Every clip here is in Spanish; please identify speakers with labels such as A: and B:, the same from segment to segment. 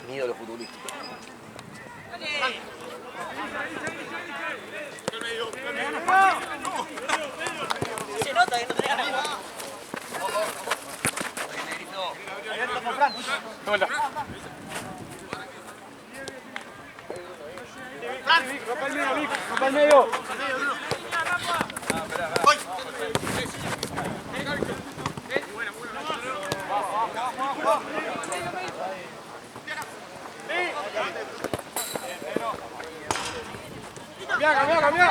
A: mi ídolo futbolístico.
B: Se nota que no tenés ganas.
C: Hola. Rompa el medio, Vic. Rompa el medio. Cambia.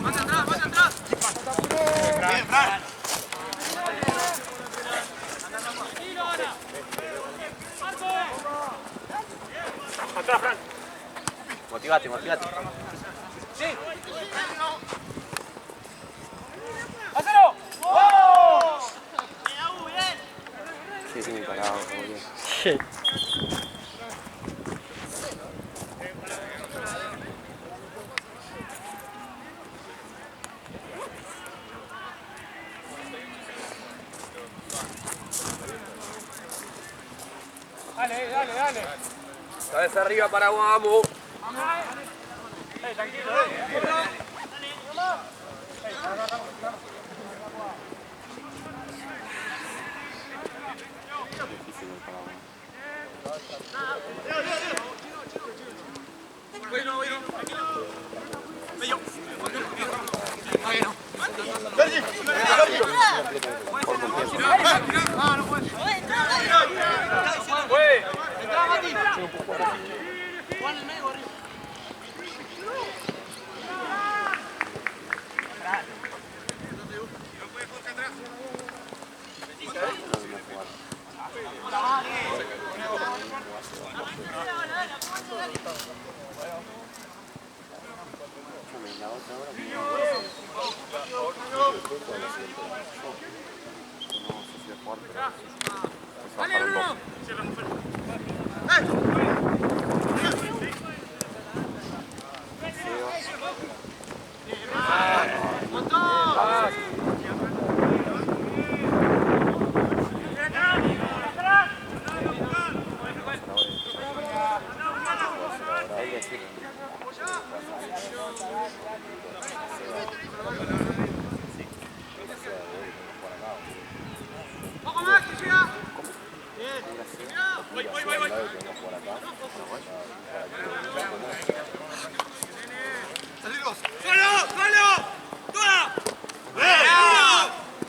C: Más atrás. Bien, Fran. Atrás, Fran.
A: Motivate.
C: Sí. ¡Hacelo! ¡Oh!
A: Sí, muy parado, boludo.
D: Sí.
C: Dale.
A: Cabeza arriba para Guamo.
C: Tranquilo,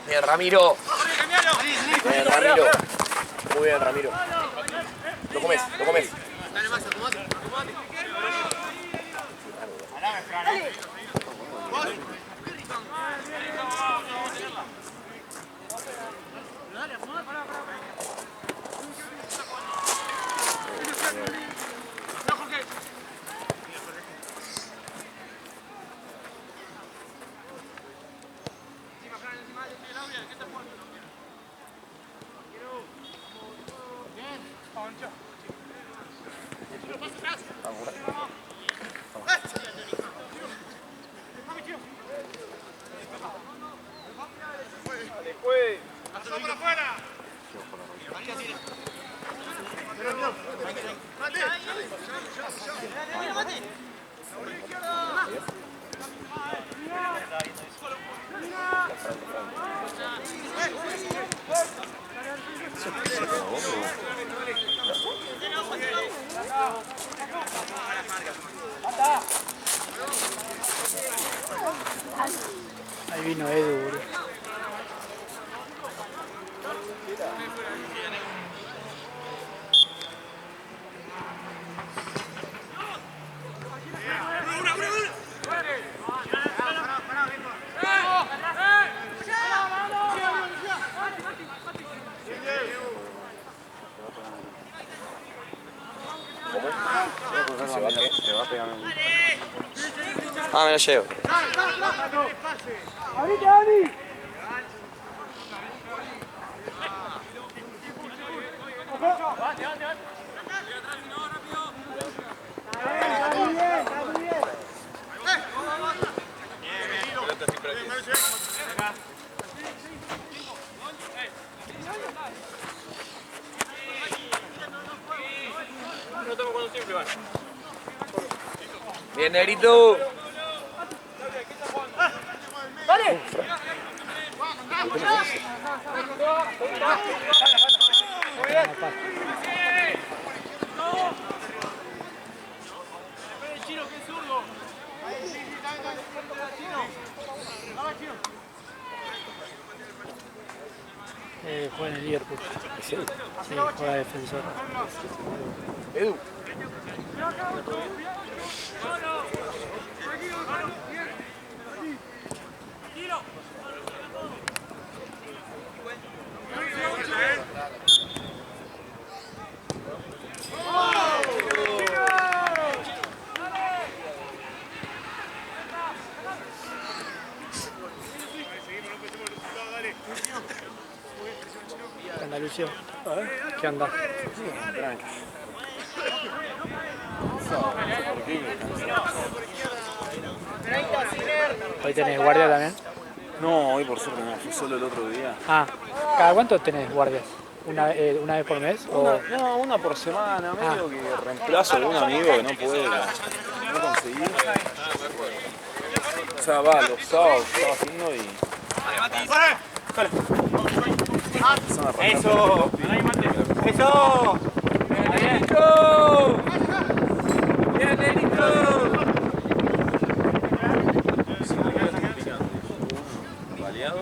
A: Bien, Ramiro. Bien, Ramiro. Muy bien, Ramiro. Lo comes.
B: Dale más, acomodate.
D: Ahí vino Edu, boludo.
A: Se va a pegar. Ah, me lo llevo.
C: ¡Abrite, Dani! Bien,
A: Bien, negrito.
C: ¡Dale!
D: Juega en el Liverpool. Sí, juega de defensor.
A: Edu.
D: ¿Qué anda, Lucio? ¿Qué anda? ¿Hoy tenés guardia también?
E: No, hoy por suerte no, fui solo el otro día.
D: Ah, ¿cada cuánto tenés guardias? ¿Una vez por mes? O...
E: Una por semana, medio que reemplazo de un amigo que no puede, no conseguí. O sea, va, los sábados estaba haciendo y...
C: ¡Eso! ¡Eso! ¡Bien, negrito!
E: ¿Baleado?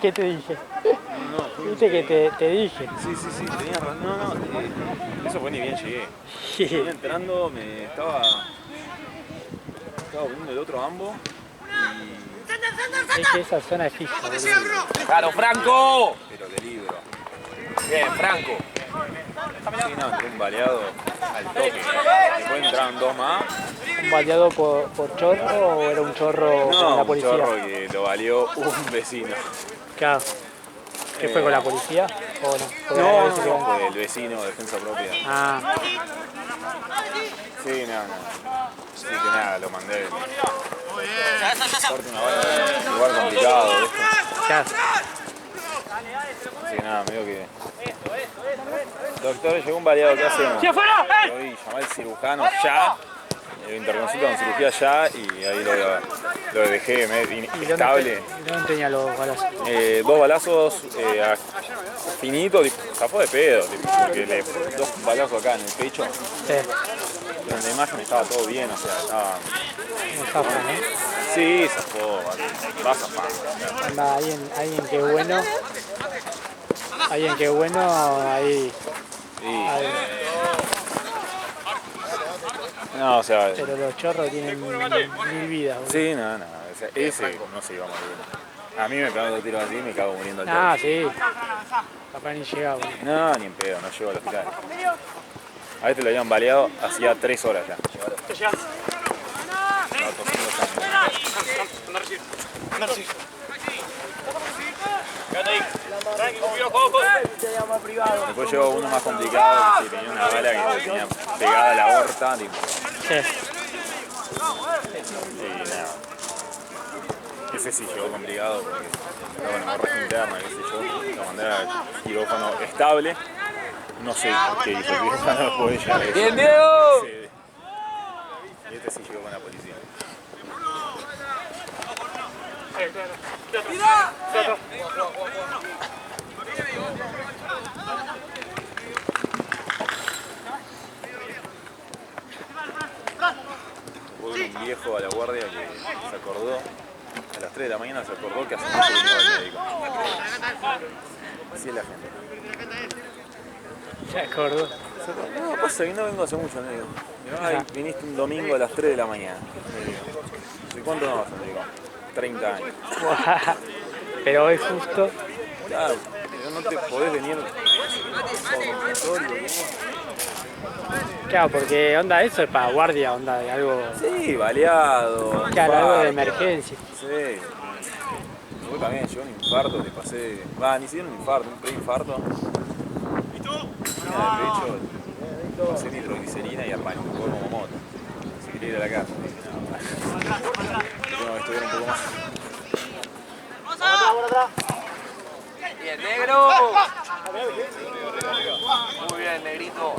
D: ¿Qué te dije?
E: No,
D: Viste que te dije.
E: sí, tenías razón. No, eso fue ni bien llegué. Venía entrando, estaba viendo el otro ambo y...
D: Es que esa zona es fija.
A: ¡Claro, Franco!
E: Pero de libro.
A: Bien, Franco.
E: Sí, no, entré un baleado al toque. Después entraron dos más.
D: ¿Un baleado por chorro o era un chorro con
E: No,
D: la
E: un
D: policía?
E: chorro que lo baleó un vecino.
D: Claro. ¿Qué fue con la policía? ¿O no? Porque
E: No,
D: parece que-
E: fue el vecino, defensa propia.
D: Ah,
E: Sí, no. Sí, que nada, lo mandé. Aparte una bala, un lugar complicado, ¿viste?
D: claro.
E: Sí, nada, medio que... Doctor, llegó un baleado, ¿qué hacemos?
C: ¡Sí, afuera!
E: Yo vi, llamé al cirujano ya, interconsulta con cirugía ya y ahí lo dejé estable.
D: ¿Y dónde tenía los balazos?
E: Dos balazos finitos, zafó de pedo, porque dos balazos acá en el pecho.
D: Sí,
E: Pero en la imagen estaba todo bien, o sea, estaba...
D: un zafa, ¿no?
E: Sí, zafó, va zafando.
D: Anda, alguien que es bueno. Alguien que es bueno, ahí.
E: Sí.
D: ahí.
E: No, o sea,
D: Pero los chorros tienen mil vidas. boludo.
E: sí, no, o sea, ese no se iba a morir. A mí me pegan dos tiros así y me cago muriendo al
D: Ah,
E: toque.
D: sí. Capaz ni llegaba. boludo.
E: No, ni en pedo, no llego al hospital. A este lo habían baleado hacía 3 horas ya. Estaba tosiendo sangre. Después llegó uno más complicado, que tenía una bala que tenía pegada a la aorta, tipo,
D: Sí.
E: y nada. Ese sí llegó complicado porque estaba en hemorragia interna, qué sé yo. Lo mandé al quirófano estable. No sé qué hizo el quirófano, puede llegar a eso.
A: ¡Bien, Diego!
E: Sí. Y este sí llegó con la policía. Hubo un viejo a la guardia que se acordó, a las 3 de la mañana se acordó que hace mucho que no iba al médico. Así es la gente.
D: Se acordó.
E: No, pasa que no vengo hace mucho, no digo. Ay, viniste un domingo a las 3 de la mañana. ¿De cuánto no vas al médico? 30 años.
D: Pero hoy justo.
E: Claro, pero no te podés venir por consultorio, ¿no?
D: Claro, porque onda eso es para guardia, onda de algo.
E: Sí, baleado.
D: Claro, algo de
E: infarto.
D: emergencia.
E: Sí. Yo también, yo un infarto, le pasé. Va, ni siquiera un infarto, un preinfarto. Mira, de hecho, pasé nitroglicerina y arrancó como moto. Si quería ir a la casa. Tengo que estudiar un poco más.
A: ¡Bien, negro! Muy bien, negrito.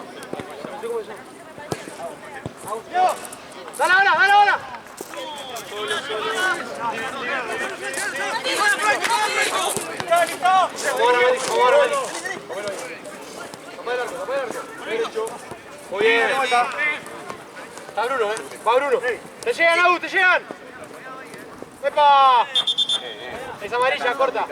C: ¡Dale ahora, dale ahora! Muy bien. Está Bruno, va Bruno. Te llegan, Agu, te llegan. ¡Epa! Es amarilla, corta.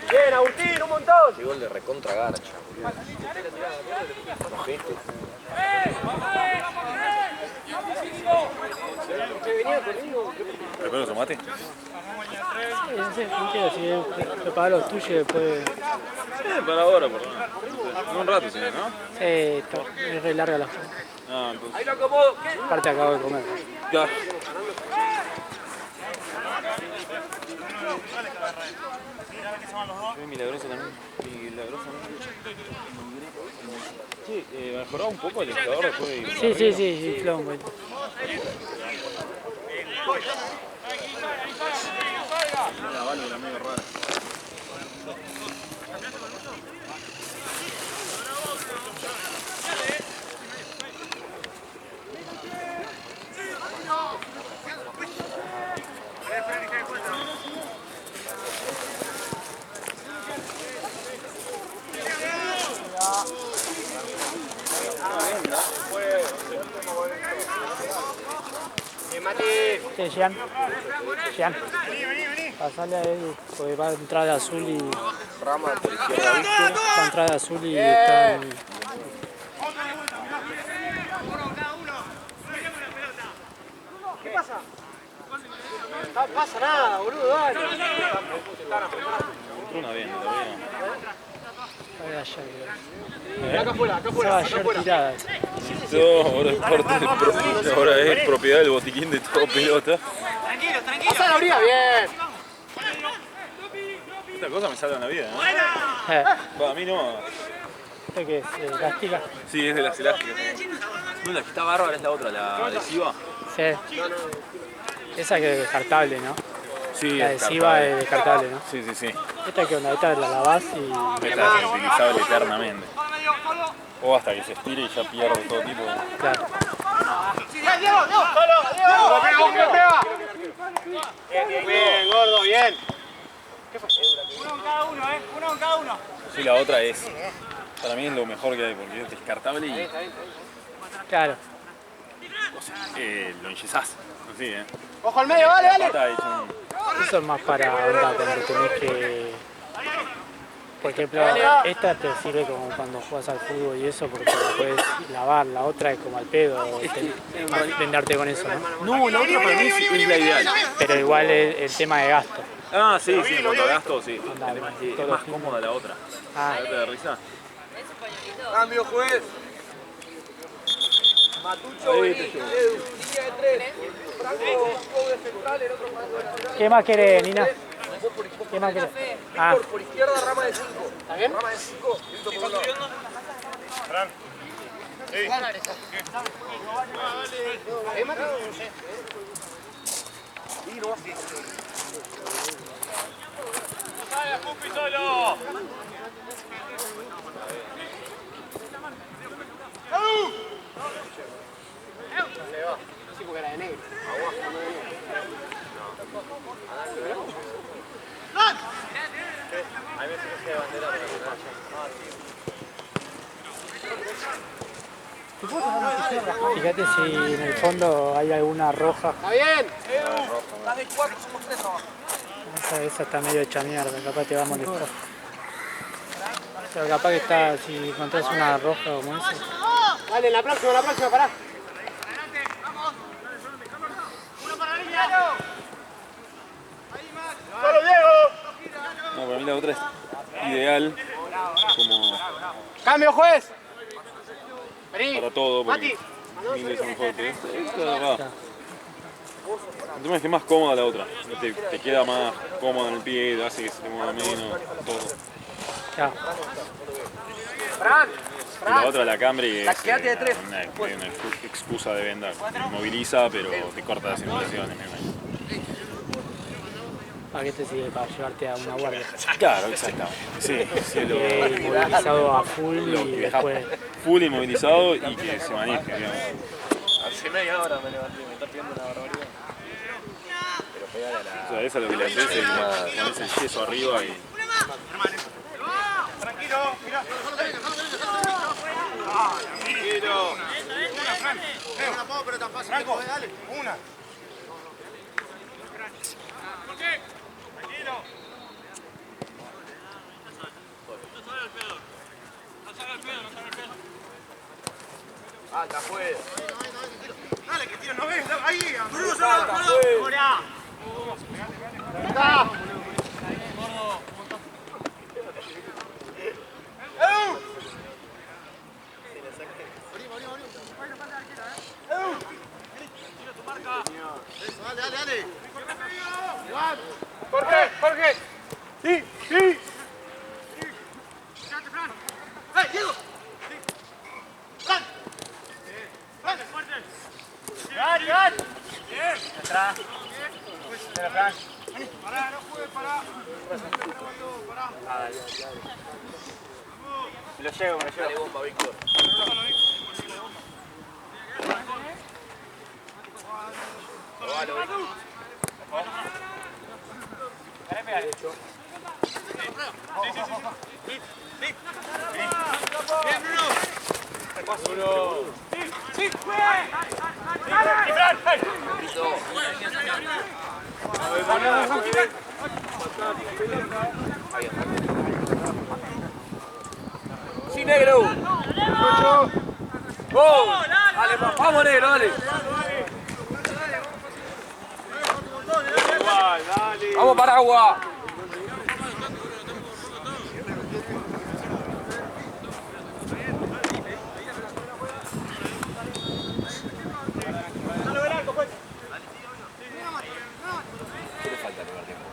C: Bien, Agustín, un montón.
A: Qué gol de recontra garcha, boludo. Ojete.
E: ¿Primero tomate?
D: Sí, no quiero si prepara los tuyos y después...
E: Para ahora, por lo menos. En un rato, señor, ¿no?
D: Es re larga la forma.
E: Ah, entonces.
C: Ahí lo acomodo.
D: Aparte acabo de comer.
E: Ya. Milagroso también. Milagroso también. Sí, mejoró un poco el dictador después de...
D: Sí, infló un poquito.
E: La válvula medio rara.
D: Sí, Jean. Pasale a él, porque va a entrar de azul y...
A: Rama por izquierda, ¿viste?
D: Va a entrar de azul y está en...
C: ¿Qué pasa? No pasa nada, boludo, dale.
E: Una bien, todavía.
D: Ahora ayer,
C: Acá afuera,
D: estaba ayer tirada.
E: No, ahora es parte del ahora es propiedad del botiquín de todo pelota.
B: Tranquilo, tranquilo.
C: Pasa la orilla, bien.
E: Esta cosa me salva en la vida, ¿no?
D: Eh,
E: Va, a mí no.
D: ¿Esto qué es? ¿Elástica?
E: Sí, es de las elásticas. No, la que está bárbara es la otra, la adhesiva.
D: Sí. Esa que es descartable, ¿no?
E: Sí,
D: La adhesiva es descartable, ¿no?
E: Sí, sí, sí.
D: Esta que onda, esta la lavás y...
E: Esta es utilizable eternamente. O hasta que se estire y ya pierde todo tipo de...
D: Claro.
C: Bien, gordo, bien.
B: Uno en cada uno, uno en cada uno.
E: Sí, la otra es... Para mí es lo mejor que hay porque es descartable y
D: Claro.
E: lo enyesás. Así,
C: Ojo al medio, dale, dale.
E: Pata hecho un...
D: Eso es más para onda cuando tenés que... Por ejemplo, esta te sirve como cuando juegas al fútbol y eso porque la puedes lavar, la otra es como al pedo, venderte con eso, ¿no?
E: No, la otra para mí es la ideal.
D: Pero igual el tema de gasto.
E: Ah, sí, sí, cuando gasto, sí.
D: Dale,
E: Es
D: todo
E: más
D: fino.
E: cómoda la otra.
D: Ah,
E: La otra de risa.
C: Cambio, juez.
D: ¿Qué más querés, Nina? ¿Qué más querés? Ah.
C: Por izquierda, rama de 5. ¿Está bien? Rama de 5.
B: Fran. Sí. ¡Pupi solo!
C: Sí, porque era de negro.
A: Hay veces que se de bandera para que
D: Fíjate si en el fondo hay alguna roja.
C: ¡Está bien!
D: Esa está medio hecha mierda, capaz te va a molestar. Pero capaz que está, si encontrás una roja como esa.
C: Dale, la próxima, pará.
B: ¡Solo Diego!
E: No, para mí la otra es ideal como
C: ¡Cambio, juez! Vení.
E: para todo,
C: Mati.
E: porque mil veces mejor que esta. Esta va. El tema es que es más cómoda la otra. Te queda más cómoda en el pie, hace que se te mueva menos, todo.
D: Ya.
C: Fran.
E: Y la otra, la Camry, es
C: quédate de tres.
E: una excusa de venda. Te moviliza, pero te corta las circulaciones.
D: ¿Para qué te sirve? Para llevarte a una guardia.
E: Claro, exactamente. Sí, sí,
D: Inmovilizado a full y después.
E: full inmovilizado y que se maneje, digamos.
A: Hace media hora me levanté, me está pidiendo una barbaridad. Pero pegale a la...
E: O sea, eso es lo que le haces, es ponerse el yeso arriba y...
B: Tranquilo, mirá. Tranquilo. Una, Fran. No la puedo, pero tan fácil. Franco, dale. Una. ¿Por qué? Tranquilo. No salga el pedo.
A: Alta, juez.
B: Dale, que tira, no ves. Ahí, Bruno, ahora. Dale.
C: Jorge. Sí.
B: ¡Hey, Diego! ¡Fran! ¡Fuerte! ¡Gan! ¡Bien!
C: Atrás. Espera, Fran.
B: Pará, no juegues, pará.
C: Me lo llevo.
A: Dale bomba, Víctor.
B: ¡Bien, Bruno! ¡Sí! ¡Y Fran!
A: ¡Sí, negro! ¡Oh! Dale, vamos, negro, dale. ¡Vamos, Paraguas! ¿Qué le falta al primer tiempo?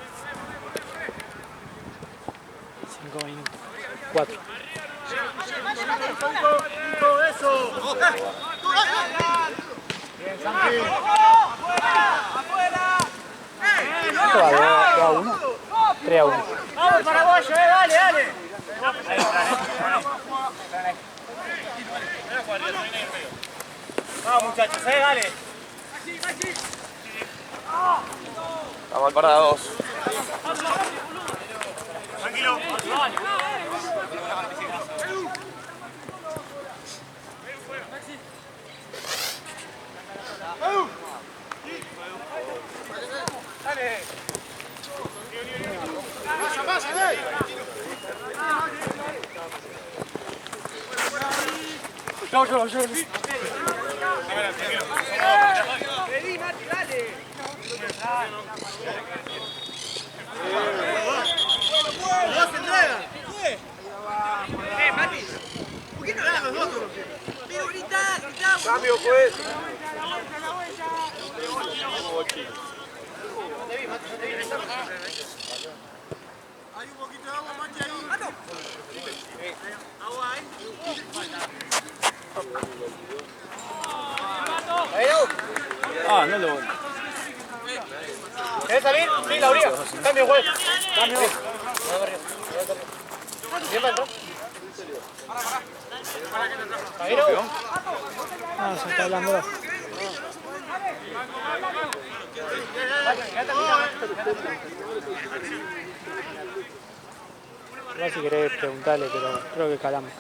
D: 5 minutos. 4.
B: ¡Eso!
C: Bien, Santi.
B: ¡Afuera!
D: ¿Cuánto va? ¿2 a 1? 3 a 1.
B: ¡Vamos, paraguayo! ¡Dale! Vamos, muchachos, dale.
A: Vamos al parado.
B: Tranquilo. Dale. Pasa, Vení, Mati, dale. ¡No se entregan! Mati, ¿por qué no ganan los dos? Pero grita,
C: Cambio, pues.
B: Hay un poquito de agua, Machi, ahí. Agua ahí.
E: Ah, no lo...
C: ¿Querés salir? Sí, la orilla. Cambio, juez. Cambio. ¿Bien para entrar? ¿Ahí no?
D: No, se está hablando. Igual si querés preguntarle, pero creo que calamos.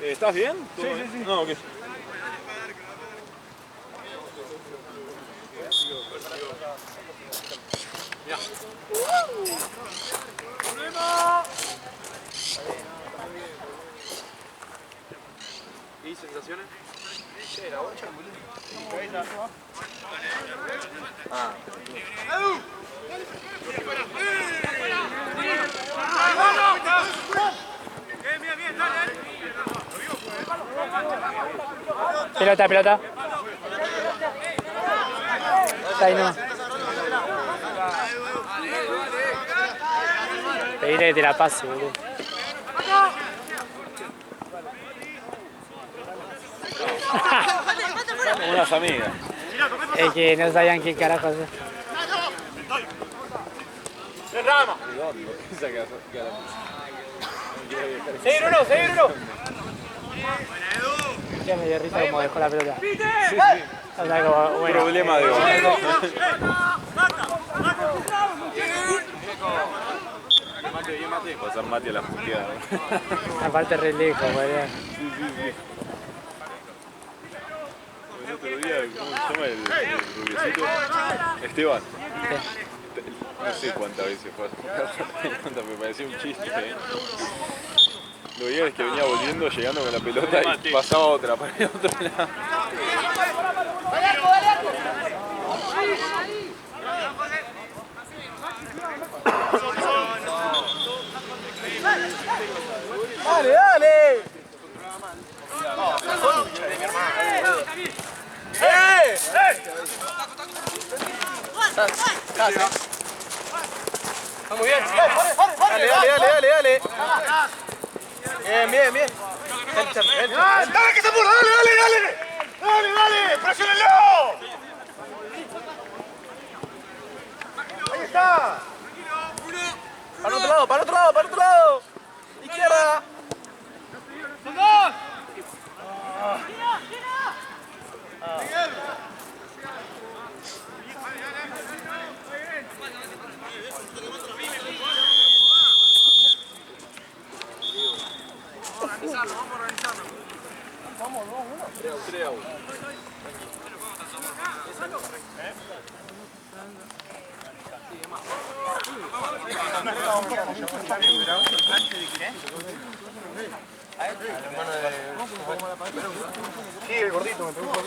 E: ¿Estás bien? Sí, sí, sí. No, ok.
C: ¿Y sensaciones?
D: Pelota, pelota. Está ahí nomás. Pedirle que te la pase, boludo.
E: Unas amigas.
D: Es que no sabían qué carajo hacer.
C: ¡En rama! ¡Seguir uno, seguir uno!
D: Ya me dio risa como dejó la pelota. O sea, como, bueno,
E: Problema de gol. Pasar Mati a la puteada.
D: aparte re lejos, boludo.
E: El otro día, ¿cómo se llama el rubiecito? Esteban. No sé cuántas veces fue a jugar. Me parecía un chiste. Lo veía es que venía volviendo, llegando con la pelota y pasaba otra para el otro lado.
C: ¡Dale, dale! Está muy bien. Dale, dale, dale, dale, dale. Bien, bien, bien. Dale que se apura, dale, dale, dale. Dale, dale, presiónenlo. Ahí está. Para el otro lado, para el otro lado, para el otro lado. Izquierda. Sí, el gordito me pregunto.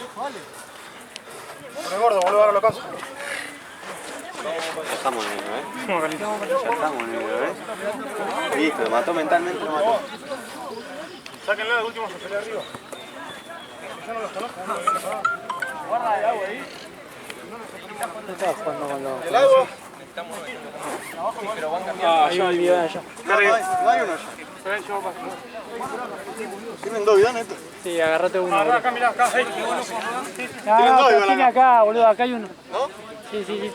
C: Con el gordo, boludo, ahora lo caso.
F: Ya estamos negro, ¿eh? Ya estamos negro, ¿eh? Listo, lo mató mentalmente, lo mató.
C: Sáquenlo de último, se pelea arriba. Yo no los conozco, guarda el agua ahí.
D: No estaba jugando con los...
C: ¿El agua?
D: Hay un video de allá.
F: No hay uno allá. ¿Tienen dos bidones estos?
D: Sí, agarrate uno.
C: Acá, mirá, acá.
D: No, pero tiene acá, boludo, acá hay uno.
C: ¿No?
D: Sí, sí, sí.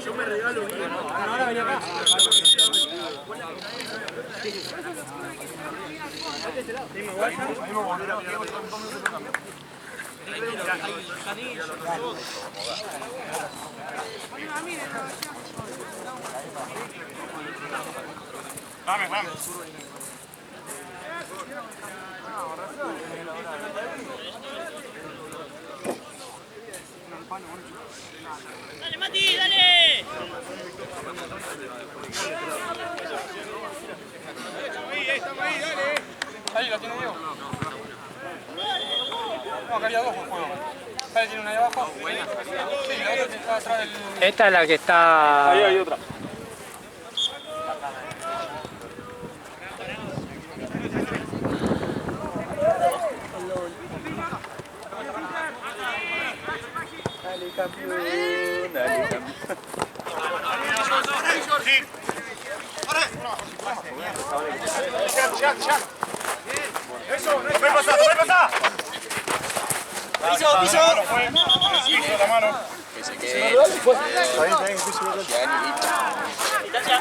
C: Yo me regalo bien. Ahora venía acá.
B: Vamos, vamos.
G: ¡Dale, Mati, dale!
B: Estamos ahí, dale.
C: Ahí la tiene Diego. No, acá había dos por juego. Ahí tiene una ahí abajo. Sí, la otra está atrás del...
D: Esta es la que está...
E: Ahí hay otra.
F: Dale, campeón. Dale, campeón.
B: Eso, no puede pasar, no puede pasar.
G: ¡Piso, piso!
B: Piso, la mano.
F: Que se quede. Está bien,
G: Distancia.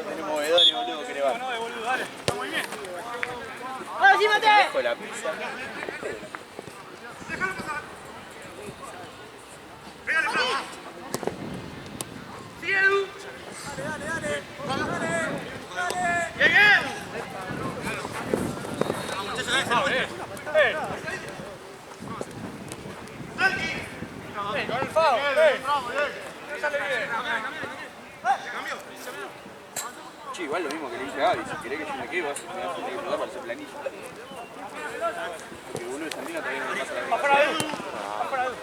F: Tenemos movedores, boludo, que le va.
G: ¡Ahora sí, Mate!
F: Dejo la pizza.
G: ¡Sigue, Edu!
C: Con el FAO.
F: Che, igual lo mismo que le dije a Gaby, si querés que yo me quede, vas a tener que ayudar para hacer planilla. Porque boludo de Sandina todavía no me pasa la vida.
C: Afuera, Edu. Afuera, Edu.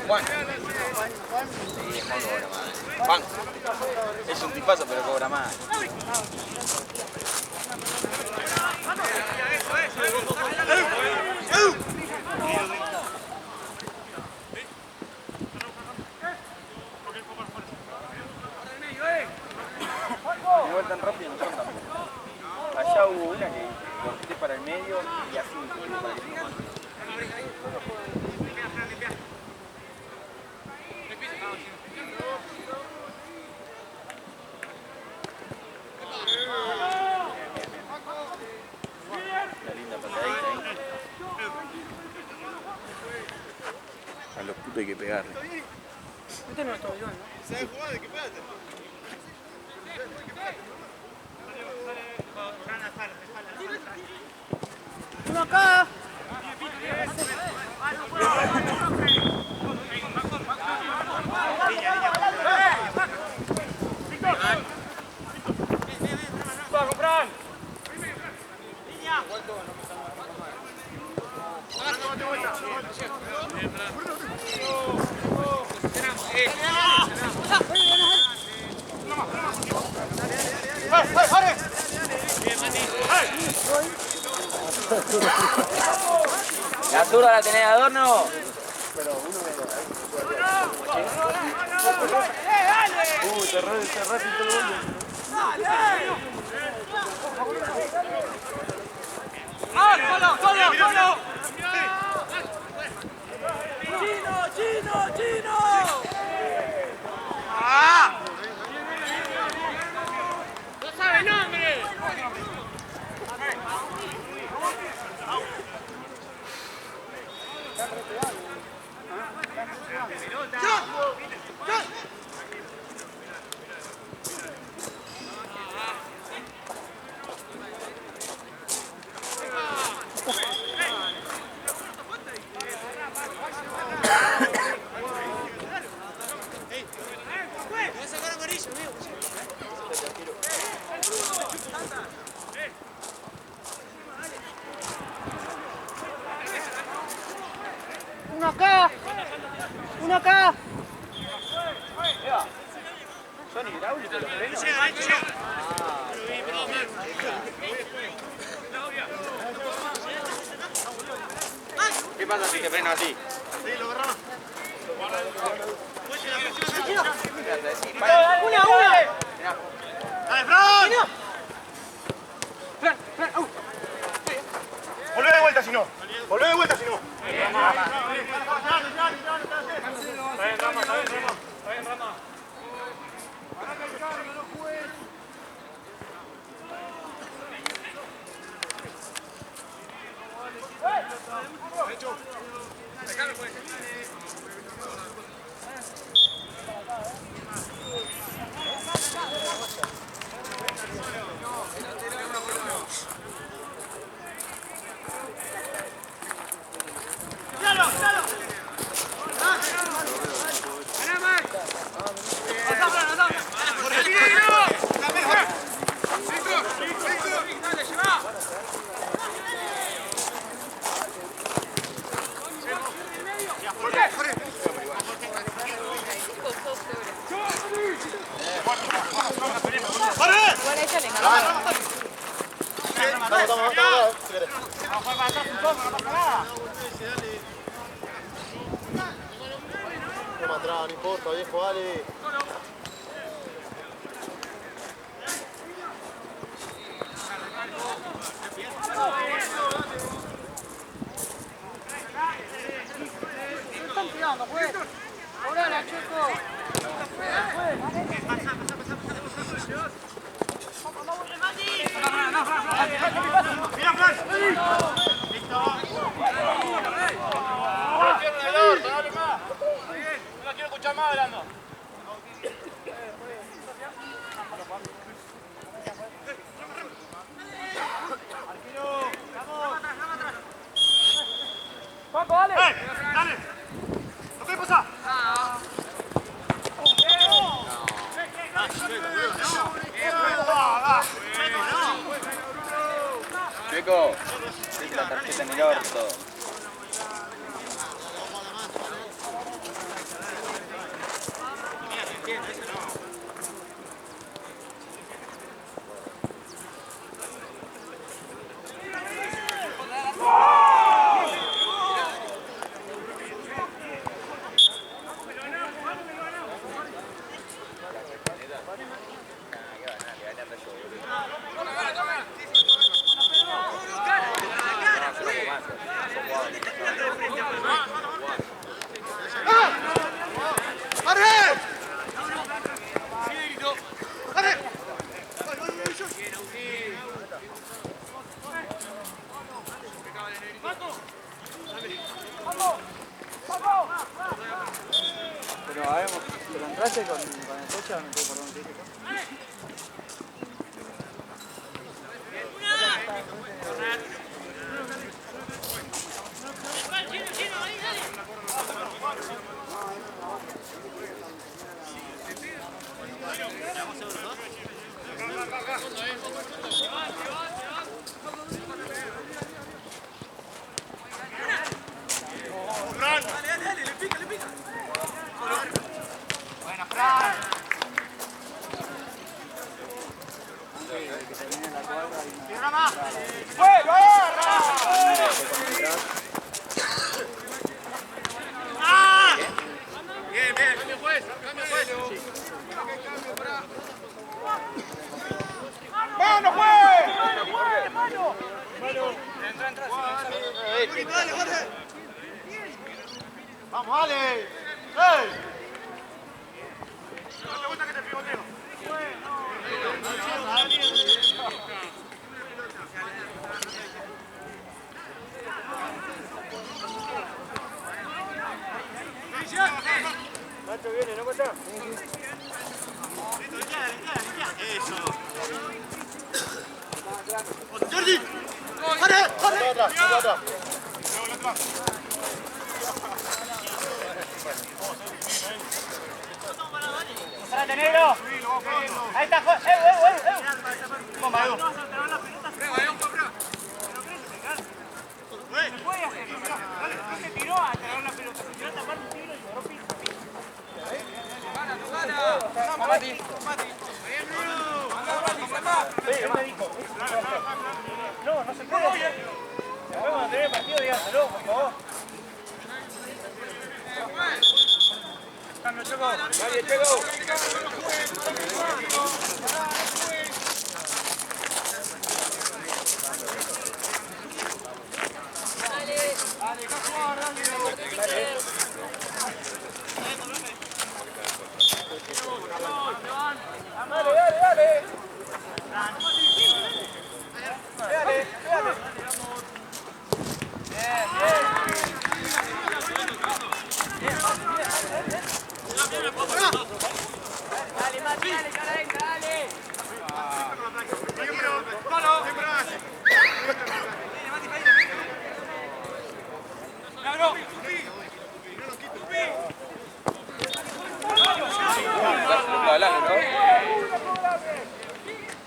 F: Juan. Sí, Juan cobra más. Juan. Es un tipazo, pero cobra más. Igual tan rápido no son tampoco. Allá hubo una que corté para el medio y así para el medio. Una linda patadita ahí. A los putos hay que pegarle.
C: Este no es todo igual, ¿no?
B: ¿Sabes jugar? ¿De qué pasa?
G: ¡Uno acá!
C: ¡Va, comprar!
F: La zurda la tenés, Adorno.
G: ¡Chino, chino, chino! ¡No sabe nombre! ¡Uno acá! ¡Uno acá!
F: ¿Son hidráulicos los frenos? pasa si te freno así?
G: ¡Una!
B: ¡Dale, Fran! Volvé de vuelta si no. Volvé de vuelta si no. Toma atrás, no importa, viejo, dale.
G: Están tirando, pues. Ahora, Checo.
B: ¡Mira, Fran! ¡Listo!
C: Dale más. No la quiero escuchar más hablando.
G: Paco, dale.
B: ¡Dale! ¿Lo puedes pasar?
F: Checo, es la tarjeta en el orto. Pero entraste con el coche o no sé por dónde te dije.
B: ¡Vamos, dale! ¡Ey! No te gusta que te pigoteo.
C: Nacho viene, ¿no pasa?
B: Eso. Jordi. ¡Corre! ¡Corre! ¡Atrás!
C: ¡Párate, negro! Ahí está, Vamos, Edu. Se puede hacer, no se tiró a cargar la pelota, se tiró a tapar un tiro y cerró piso. No se puede. Después cuando termine el partido díganselo, por favor. cambio, Choco. Nadie, Choco.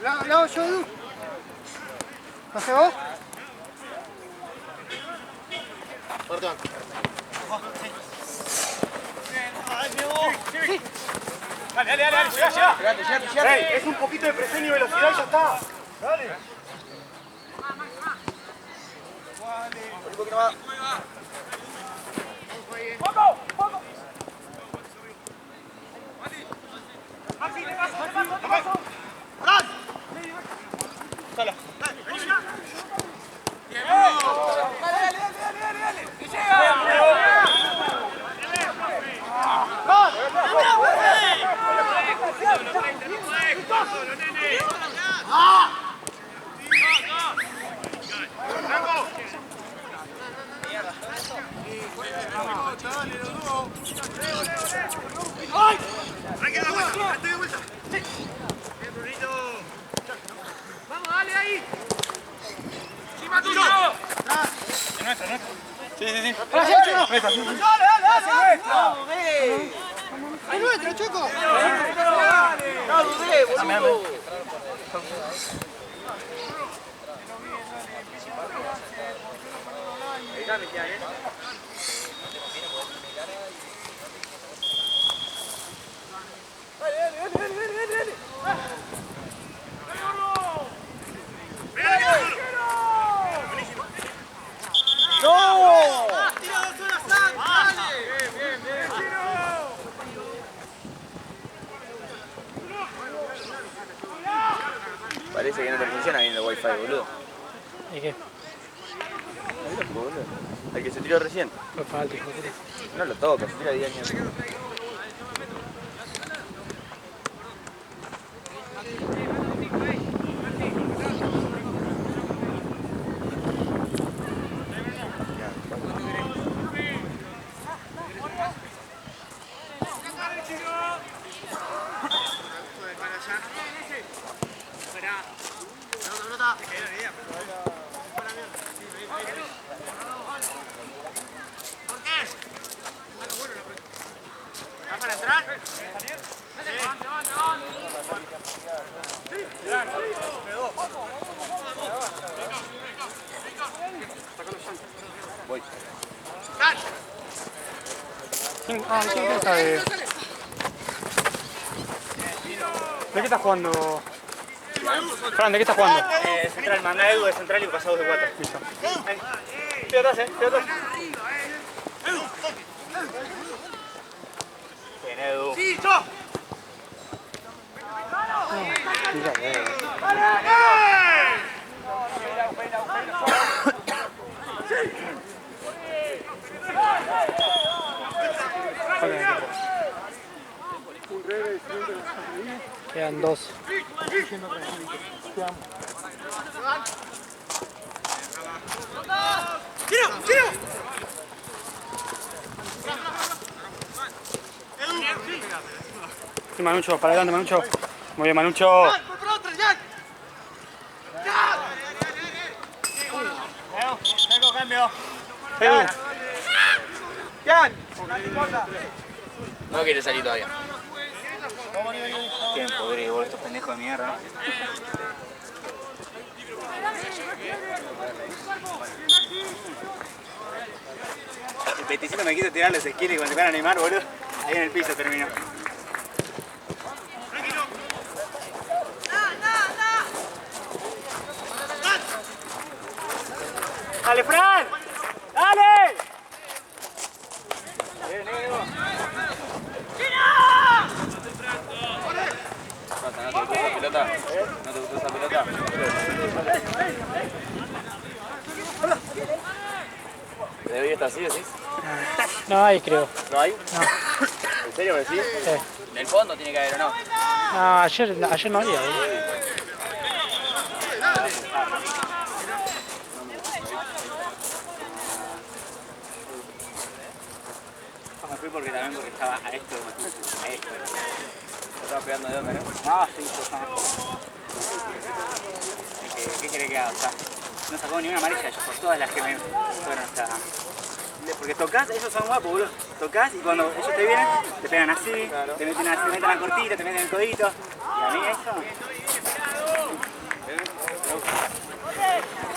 G: La hago yo, Edu. ¿Pasé vos?
C: Perdón. Dale, llega. Ey, es un poquito de presión y velocidad y ya está. Dale.
F: Un poquito más.
G: Vamos, dale ahí.
E: Sí, sí, sí.
G: Dale, dale. Vamos, ve. Es nuestro, Choco.
F: No dudé, boludo. Dame, ya, Parece que no te funciona bien el wifi, boludo.
D: ¿Y qué?
F: Boludo. El que se tiró recién.
D: Fue falta, hijo de puta.
F: No lo toca, se tira 10 años. Voy.
D: ¿Quién sabe? ¿De qué estás jugando? Fran, ¿de qué estás jugando?
C: Central, manda Edu de central y pasados de 4.
D: Listo.
C: Estoy atrás, estoy atrás. Bien, Edu.
G: Sí, yo.
D: Quedan dos.
G: ¡Tiro!
D: Sí, Manucho, para adelante, Manucho. Muy bien, Manucho.
G: ¡Por otra, ya!
C: Tengo cambio.
D: Edu.
F: No quiere salir todavía.
C: Tiempo, griego, estos pendejos de mierda. El peticito me quiso tirarle ese esquina y cuando se van a animar, boludo, ahí en el piso terminó. ¡Dale, Fran! ¡Dale! ¡Bien, Diego!
F: ¿No te gustó esa pelota? ¿No te gustó esa pelota?
A: ¿Debería estar así, decís?
D: No hay, creo.
A: ¿No hay?
D: No.
A: ¿En serio me decís?
D: Sí.
F: En el fondo tiene que haber, ¿o no?
D: No, ayer no había.
F: Me fui porque estaba a esto. Yo estaba pegando de onda, ¿no? No, sí, ¿Qué querés que haga? O sea, no sacó ni una amarilla yo por todas las que me fueron hasta... Porque tocás, ellos son guapos, boludo. Tocás y cuando ellos te vienen, te pegan así, te meten la cortita, te meten el codito. Y a mí eso...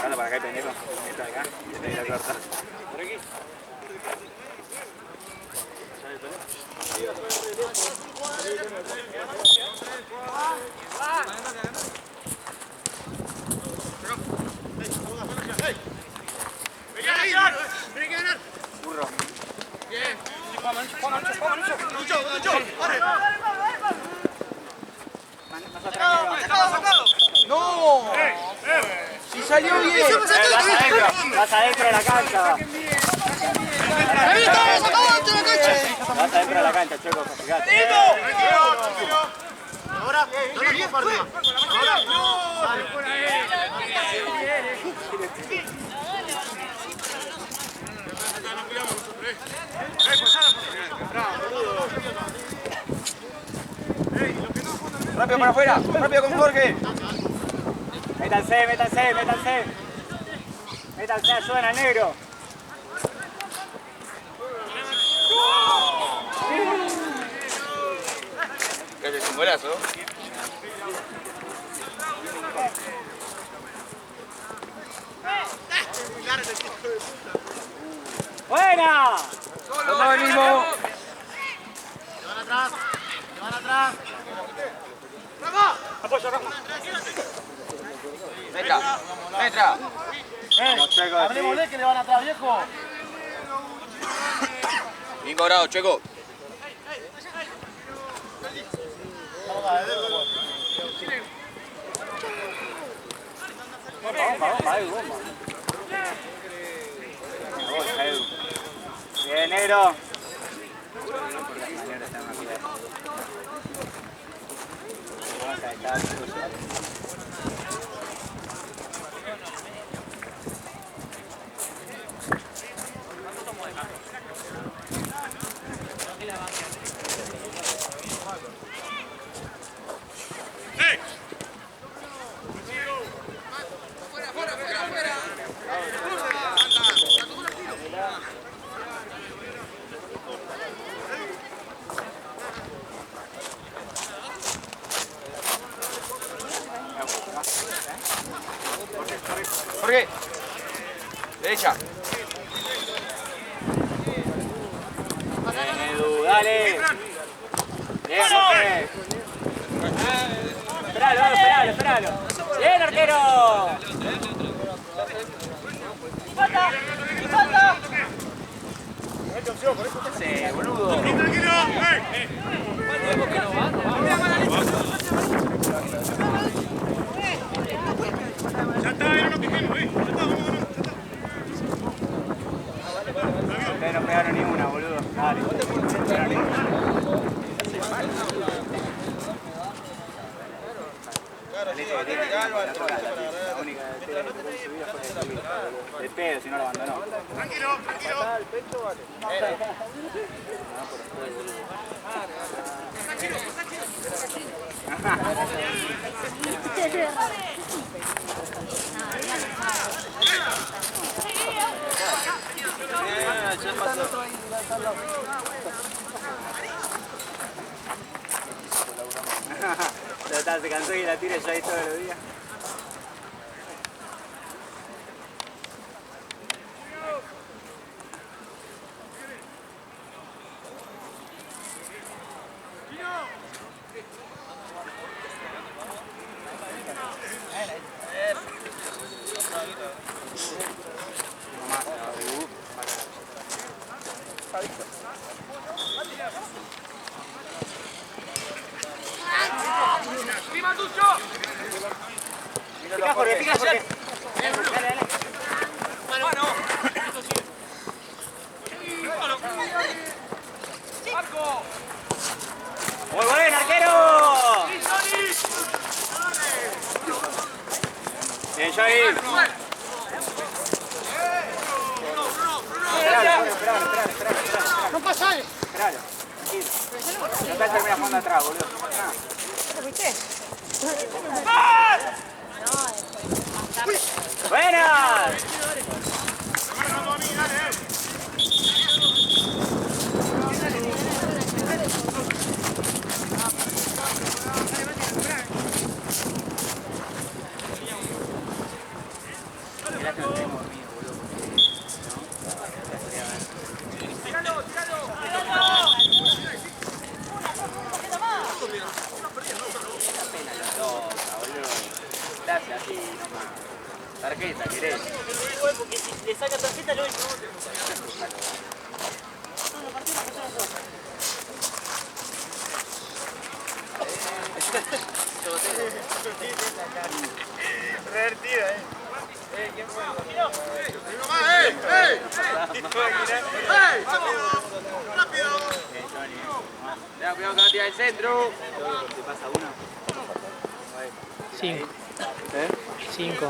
F: Dale para acá, pendejo. Esto de acá, y te la corta. Por aquí. Burro. Bien.
C: ¡No! ¡Si salió bien!
F: Vas adentro de la cancha. Vas adentro de la cancha, Checo, fíjate.
C: Ahora, no bien para arriba.
F: Rápido para afuera, rápido con Jorge. Métanse. Métanse, ayuden al negro.
A: ¿Qué es un golazo?
F: ¡Buena!
C: ¿Cómo venimos? Se van atrás.
F: Apoyo, Rafa.
A: Entra.
C: Hablemosle que le van atrás, viejo.
A: Bien cobrado, Checo.
F: Bomba. Bien, negro.
A: Jorge. Derecha.
F: Bien, Edu, dale. Bien, Jorge. Esperalo. Bien, arquero. ¡Falta! Sí, boludo. Ustedes no pegaron ni una, boludo. Dale. No pegaron ni una. La única que puede subir fue de pedo, si no lo abandonó.
B: Tranquilo.
F: Se cansó y la tira ya ahí todos los días. sigas porque... Dale. Muy buen, arquero. Bien, Joey. Esperalo.
G: No pasa.
F: Esperalo, tranquilo. No te terminas jugando atrás, boludo. ¡Buenas! Gracias, así nomás. Tarjeta, querés.
H: Porque si le saca tarjeta lo hizo.
C: Revertida, ¿quién fue?
B: ¡Rápido!
F: Cuidado que va a tirar el centro. ¿Te pasa uno?
D: 5. 5.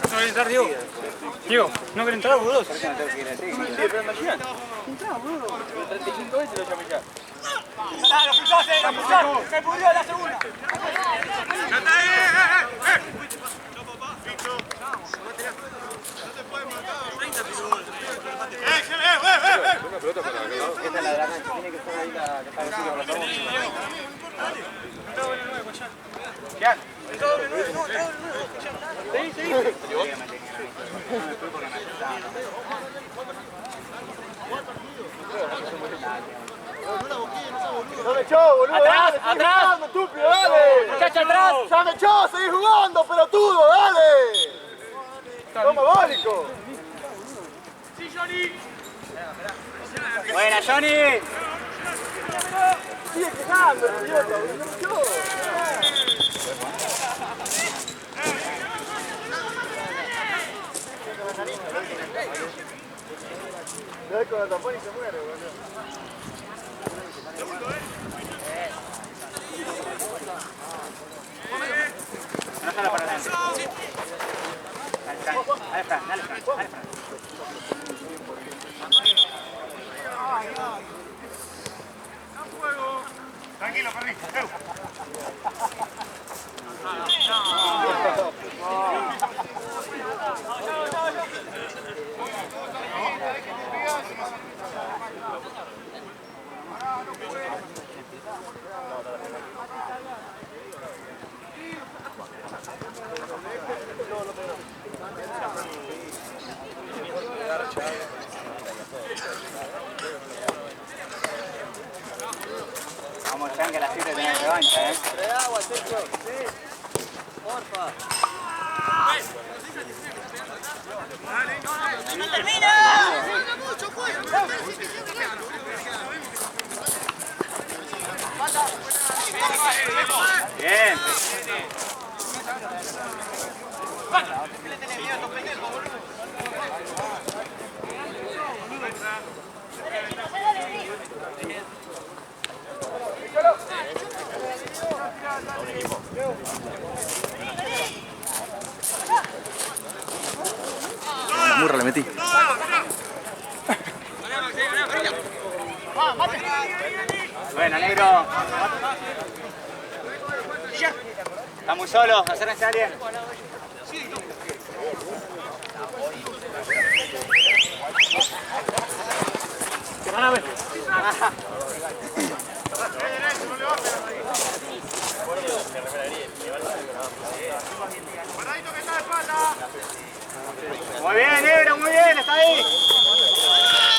C: No quiere entrar, Diego. Diego, no quiere entrar, boludo.
A: Sí, pero anda llegando. Entrá, boludo. 35 veces lo llamé ya.
F: ¡Se pudrió la segunda!
A: Una pelota para acá. Esta es la de la cancha, tiene que estar ahí la que está vestida con la paloma.
C: ¡Ya me echó, boludo!
F: ¡Atrás,
C: dale,
F: atrás!
C: jugando, estúpido, dale!
F: ¡Muchacho, atrás!
C: ¡Ya me echó! ¡Seguí jugando, pelotudo! ¡Dale! ¡Toma, bólico!
F: ¡Buena, Johnny!
C: ¡Sigue quejando, el idiota! ¡Ya me echó! Le da con la tapón y se muere, boludo.
F: No solo para adelante. Dale, Fran.
B: Tranquilo, perdí.
F: Vamos, Fran, que la 7 tiene revancha,
A: Trae agua, Sergio. Sí. Porfa.
H: ¡No termina!
F: Bien.
A: La murra le metí.
F: Buena, negro. Está muy solo, acérquense a alguien. Muy bien,